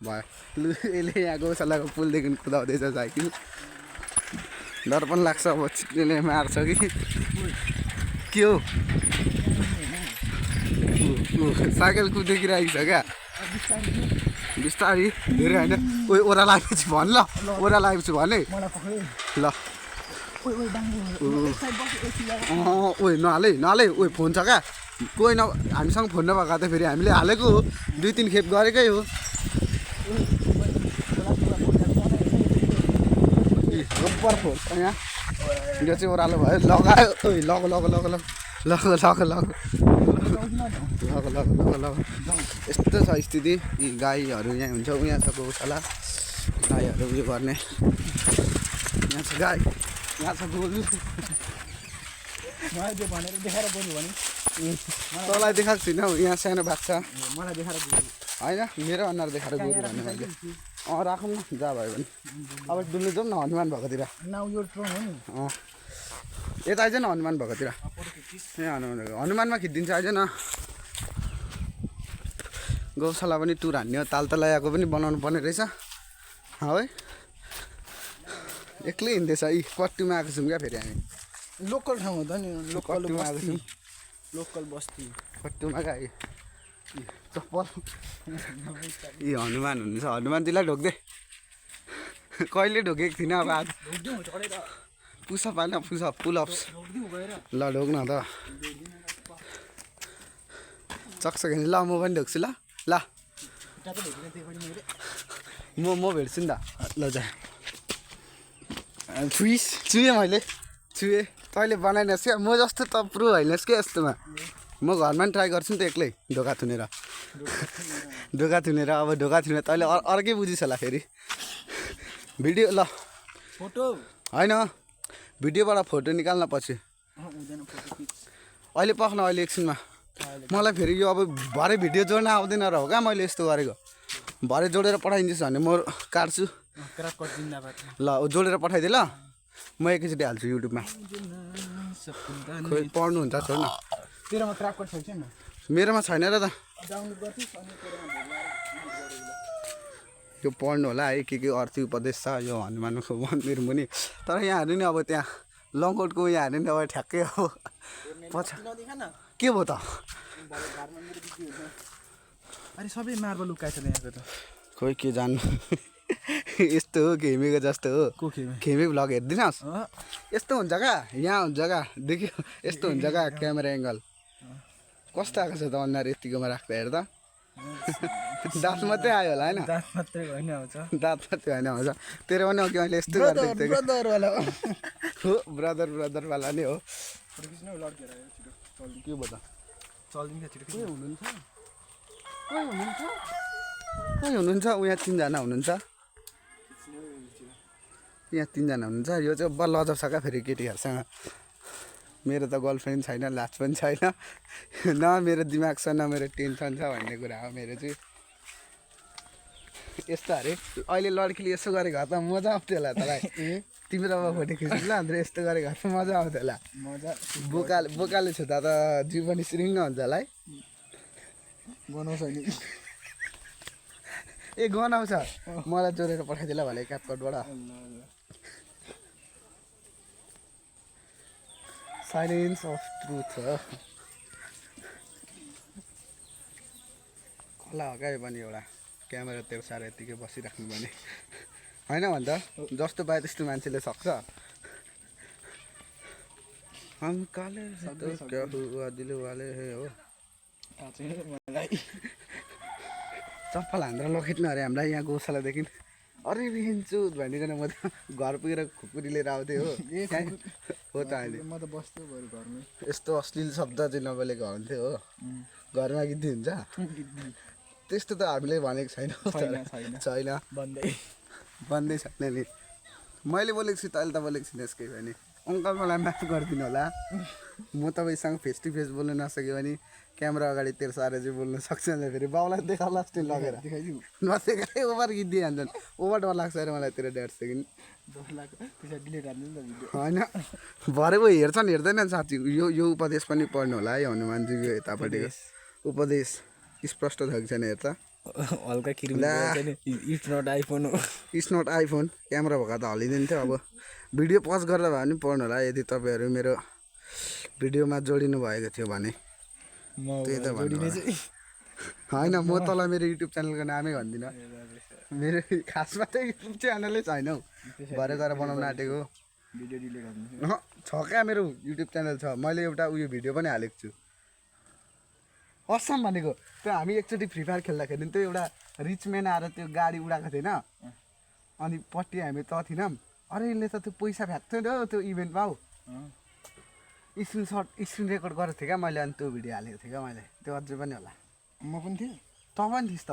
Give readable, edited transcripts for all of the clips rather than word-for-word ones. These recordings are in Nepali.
भयो लु यसले यहाँ गौशालाको पुलदेखि कुदाउँदैछ साइकल डर पनि लाग्छ अब छिट्टैले मार्छ कि के हो साइकल कुदेकिरहेको छ क्या बिस्तारी धेरै होइन ओइ ओरा लागेपछि भन ल ओरा लागेपछि भने ल ओइ नहाले नहाले ओइ फोन छ क्या कोही न हामीसँग फोन नभएको त फेरि हामीले हालेको हो 2-3 खेप गरेकै हो रब्बर फोन यहाँ यो चाहिँ ओह्रालो भयो लगायो ओइ लग लग लग लग लग लग लग लग लग लग लग यस्तो छ स्थिति यी गाईहरू यहाँ हुन्छ यहाँ छ गौशाला गाईहरू उयो गर्ने यहाँ छ गाई यहाँ छ गोरु मलाई त्यो भनेर देखाएर बोल्नु भने तँलाई देखाएको छुइनँ हौ यहाँ सानो बाच्छा मलाई देखाएर बोल्नु होइन मेरो अनुहार देखाएर गोरु भने मैले राखौँ न जा भयो भने अब डुल्नु जाउँ न हनुमान भएकोतिर नाउ यो ट्रोन हो नि यता आइज न हनुमान भएकोतिर ए हनुमानमा खिचिदिन्छ आइज न गौशाला पनि टुर हान्ने हो तालतलायाको पनि बनाउनु पर्ने रहेछ है एक्लै हिँड्दैछ यी पट्टीमा आएको छौँ क्या फेरि हामी लोकल ठाउँ हो त नि लोकल पट्टीमा आएको छौँ लोकल बस्ती पट्टीमा गए चप्पल यी हनुमान हुनुहुन्छ हनुमानजीलाई ढोक्दै कहिले ढोकेको थिइनँ अब आज पुसअप होइन पुसअप पुलअप्स ल ढोक्न त सक्छ कि ल म पनि ढोक्छु ल ल म भेट्छु नि त ल जा छुएँ मैले छुएँ तैँले बनाइनस् क्या म जस्तो त प्रो होइनस् क्या यस्तोमा म घरमा पनि ट्राई गर्छु नि त एक्लै ढोका थुनेर अब ढोका थुनेर तैँले अर्कै बुझिस् होला फेरि भिडियो ल फोटो होइन भिडियोबाट फोटो निकाल्न पछि अहिले पख्न अहिले एकछिनमा मलाई फेरि यो अब भरे भिडियो जोड्न आउँदैन र हो क्या मैले यस्तो गरेको भरे जोडेर पठाइदिन्छु भने म काट्छु ल जोडेर पठाइदिएँ ल म एकैचोटि हाल्छु युट्युबमा खोइ पढ्नुहुन्छ छोड न तेरोमा क्राकट छैन मेरोमा छैन र त यो पढ्नु होला है के अर्थी उपदेश छ यो हनुमानको मन्दिर मुनि तर यहाँहरू नि अब त्यहाँ लङकोटको यहाँहरू नि अब ठ्याक्कै हो पछि के भयो त अरे सबै मार्बल लुकाएछ यहाँको त खोइ के जान्नु यस्तो हो खेमेको जस्तो हो खेमे भ्लग हेरिदिनुहोस् यस्तो हुन्छ क्या यहाँ हुन्छ क्या देख्यो यस्तो हुन्छ क्या क्यामेरा एङ्गल कस्तो आएको छ त अनुहार यतिकोमा राख्दा हेर्दा दाँत मात्रै आयो होला होइन दाँत मात्रै होइन आउँछ दाँत मात्रै होइन आउँछ तेरो पनि अघि मैले यस्तो गरिदिएको थिएँ हो ब्रदरवाला नै हो के भयो त कोही हुनुहुन्छ यहाँ 3जना हुनुहुन्छ यहाँ 3जना हुनुहुन्छ यो चाहिँ बल्ल अजब छ क्या फेरि केटीहरूसँग मेरो त गर्लफ्रेन्ड छैन लाज पनि छैन न मेरो दिमाग छ न मेरो टेन्सन छ भन्ने कुरा हो मेरो चाहिँ यस्तो अरे अहिले लड्कीले यसो गरेको त मजा आउँथ्यो होला तँलाई तिम्रोमा फोटो खिच्नु ल अन्त यस्तो गरेको त मजा आउँथ्यो होला मजा बोकाले छुँदा त जिउ पनि सिरिङ्ग हुन्छ होला है गनाउँछ नि ए गनाउँछ मलाई जोडेर पठाइदिएला भने क्यापकटबाट साइलेन्स अफ ट्रुथ हो कला हो क्या यो पनि एउटा क्यामेरा तेर्साएर यत्तिकै बसिराख्नु भने होइन भन्छ जस्तो पाए त्यस्तो मान्छेले सक्छ हम काले क्या हुआ दिल वाले हो चप्पल हान्दा लखेट्नु अरे हामीलाई यहाँ गौशालादेखि अरे बिहिन्छु भनिकन म त घर पुगेर खुकुरी लिएर आउँथेँ हो हो त अहिले म त बस्थ्यो घरमै यस्तो अश्लील शब्द चाहिँ नबोलेको हुन्थ्यो हो घरमा गीत हुन्छ त्यस्तो त हामीले भनेको छैन भन्दै छैन नि मैले बोलेको छु तैँले त बोलेको छैनस् केही भने अङ्कल मलाई माफ गरिदिनु होला म तपाईँसँग फेस टु फेस बोल्न नसक्यो भने क्यामेरा अगाडि तेर्साएर चाहिँ बोल्न सक्छ नि फेरि बाउलाई देखाउला जस्तो लगेर नदेखाइ ओभर गीत दिइहाल्छन् ओभर डर लाग्छ अरे मलाई तेरो 1.5 सेकेन्ड होइन भरे गयो हेर्छन् हेर्दैन साथी यो उपदेश पनि पढ्नु होला है हनुमानजीको यतापट्टिको उपदेश स्पष्ट छ कि छैन हेर्छ हल्का किरिम इट्स नट आइफोन हो इट्स नट आइफोन क्यामेरा भएको त हलिदिन्थ्यो अब भिडियो पज गरेर भए पनि पढ्नु होला यदि तपाईँहरू मेरो भिडियोमा जोडिनु भएको थियो भने त्यही त भन्नु होइन म तँलाई मेरो युट्युब च्यानलको नामै भन्दिनँ मेरो खासमा चाहिँ युट्युब च्यानलै छैन हौ भरे गएर बनाउनु आँटेको भिडियो डिलिट गर्नु छ क्या मेरो युट्युब च्यानल छ मैले एउटा उयो भिडियो पनि हालेको छु असम भनेको त्यो हामी एकचोटि फ्री फायर खेल्दाखेरि त्यो एउटा रिच म्यान आएर त्यो गाडी उडाएको थिएन अनि पट्टि हामी त थिएनौँ अरे यसले त त्यो पैसा फ्याँक्थ्यो नि हौ त्यो इभेन्टमा हौ स्क्रिन रेकर्ड गरेको थिएँ क्या मैले अनि त्यो भिडियो हालेको थिएँ क्या मैले त्यो अझै पनि होला म पनि थिएँ तँ पनि थिइस् त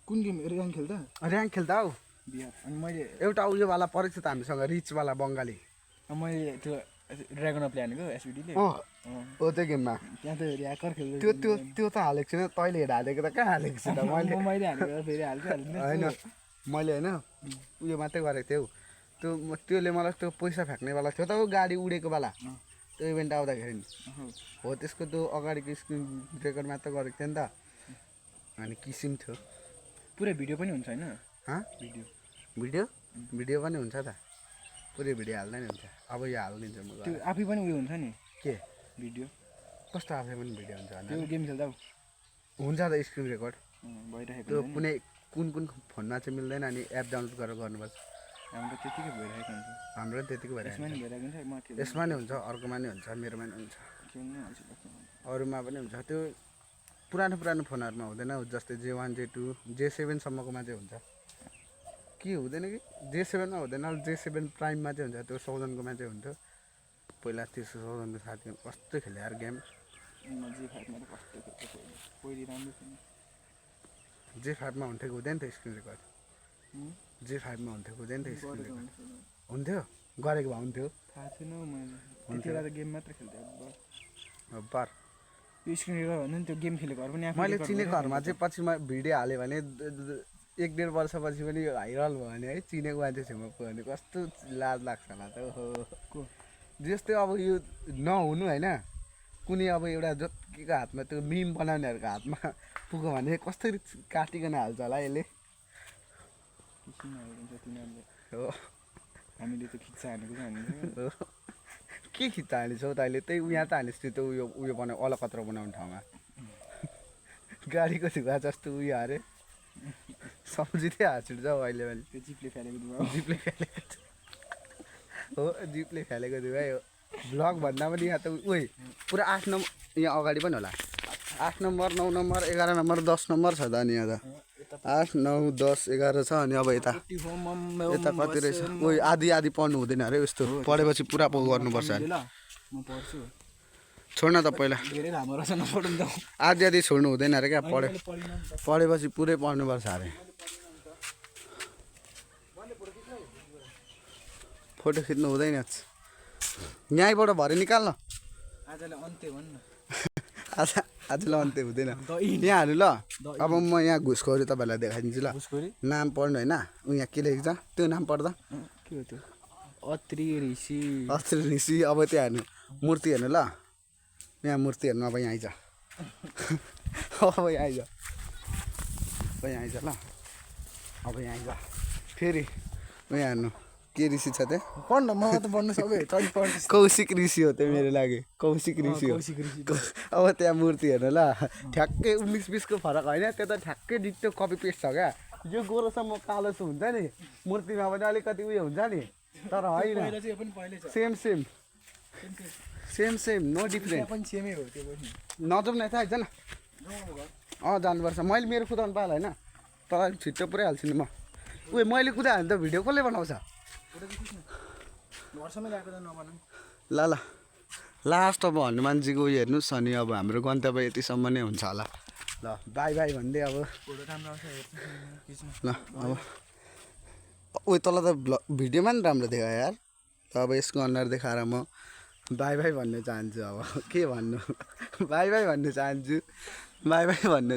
कुन गेम ऱ्याङ्क खेल्दा ऱ्याङ्क खेल्दा हौ बिहार अनि मैले एउटा उयोवाला परेको छ त हामीसँग रिचवाला बङ्गाली मैले त्यो ड्रागन अफ ल्याएको एसबिडीले हो त्यो गेममा त्यहाँ त ह्याकर खेल्दै त्यो त्यो त्यो त हालेको छैन तैँले हेर हालेको त कहाँ हालेको छु त मैले मैले हालेको फेरि हाल्छु होइन मैले होइन उयो मात्रै गरेको थिएँ हौ त्यसले मलाई त्यो पैसा फ्याँक्नेवाला थियो त हौ गाडी उडेकोवाला त्यो इभेन्ट आउँदाखेरि नि हो त्यसको त्यो अगाडिको स्क्रिन रेकर्ड मात्र गरेको थियो नि त अनि किसिम थियो पुरै भिडियो पनि हुन्छ होइन भिडियो भिडियो भिडियो पनि हुन्छ त पुरै भिडियो हाल्दा नि हुन्छ अब यो हालिदिन्छु म त्यो आफै पनि उयो हुन्छ नि के भिडियो कस्तो आफै पनि भिडियो हुन्छ त्यो गेम खेल्दा हुन्छ त स्क्रिन रेकर्ड भइरहेको त्यो कुनै कुन फोनमा चाहिँ मिल्दैन अनि एप डाउनलोड गरेर गर्नुपर्छ हाम्रो त्यतिकै भइरहेको हुन्छ हाम्रो त्यतिकै भइरहेको यसमा नि भइरहेको हुन्छ यसमा नि हुन्छ अर्कोमा नि हुन्छ मेरोमा नि हुन्छ अरूमा पनि हुन्छ त्यो पुरानो फोनहरूमा हुँदैन जस्तै J1 J2 J7सम्मकोमा चाहिँ हुन्छ के हुँदैन कि J7मा हुँदैन J7 प्राइममा चाहिँ हुन्छ त्यो 1000कोमा चाहिँ हुन्थ्यो पहिला त्यो 1000को साथी कस्तो खेले यार गेम J5मा हुन्थ्यो हुँदैन थियो स्क्रिन रेकर्ड J5मा हुन्थ्यो हुँदैन थियो स्क्रिन रेकर्ड हुन्थ्यो गरेको भए हुन्थ्यो थाहा छैन मैले गेम मात्र खेल्थेँ बार यो स्क्रिन रेकर्ड भन्दा नि त्यो गेम खेलेकोहरू पनि मैले चिनेकोहरूमा चाहिँ पछि भिडियो हाल्यो भने 1-1.5 वर्षपछि पनि भाइरल भयो भने है चिनेको मान्छे छेउमा पुग्यो भने कस्तो लाज लाग्छ होला त हो जस्तै अब यो नहुनु होइन कुनै अब एउटा जतिको हातमा त्यो मिम बनाउनेहरूको हातमा पुग्यो भने कसरी काटिकन हाल्छ होला यसले हो हामीले त खिच्चा हानेको छ हामीले के खिच्चा हालिछौ त अहिले त्यही यहाँ त हालिस् त्यो उयो बनाउ अलकत्र बनाउने ठाउँमा गाडीको धुवा जस्तो उयो अरे सम्झिँदै हाँसिन्छ हौ अहिले मैले त्यो जिपले फ्यालेको धुवा हो जिपले फ्यालेको धुवा हो ब्लग भन्दा पनि यहाँ त उयो पुरा 8 नम्बर यहाँ अगाडि पनि होला 8 नम्बर 9 नम्बर 11 नम्बर 10 नम्बर छ त अनि यहाँ त 8 9 10 11 छ अनि अब यता कति रहेछ उयो आधी पढ्नु हुँदैन अरे यस्तो पढेपछि पुरा गर्नुपर्छ छोड्न त पहिला आधी छोड्नु हुँदैन अरे क्या पढेपछि पुरै पढ्नुपर्छ अरे फोटो खिच्नु हुँदैन यहीँबाट भरे निकाल्न आजलाई अन्त्य हुँदैन यहाँ हाल्नु ल अब म यहाँ घुसखोरी तपाईँहरूलाई देखाइदिन्छु ल नाम पढ्नु होइन यहाँ के लेख्छ त्यो नाम पढ्दा के हो त्यो अत्रि ऋषि अब त्यो हेर्नु मूर्ति हेर्नु ल यहाँ मूर्ति हेर्नु अब यहाँ आइज अब यहाँ आइज ल अब यहाँ आइज फेरि यहाँ हेर्नु के ऋषि छ त्यो पढ्न म त पढ्नु सबै कौशिक ऋषि हो त्यो मेरो लागि कौशिक ऋषि हो अब त्यहाँ मूर्ति हेर्नु ल ठ्याक्कै 19-20को फरक होइन त्यो त ठ्याक्कै डिक्टो कपी पेस्ट छ क्या यो गोरोसम्म कालो हुन्छ नि मूर्तिमा पनि अलिकति उयो हुन्छ नि तर होइन सेम नो डिफ्रेन्ट नजाउँ न त आइज न जानुपर्छ मैले मेरो कुदाउनु पाएँ होइन तर अलिक छिट्टो पुरै हाल्छु नि म उयो मैले कुदाएँ भने त भिडियो कसले बनाउँछ ल लास्ट अब हनुमानजीको उयो हेर्नुहोस् अनि अब हाम्रो गन्तव्य यतिसम्म नै हुन्छ होला ल बाई भन्दै अब ल अब उयो तल त भिडियोमा नि राम्रो देखायो यार अब यसको अनुहार देखाएर म बाई भन्न चाहन्छु अब के भन्नु बाई भन्न चाहन्छु बाई भन्न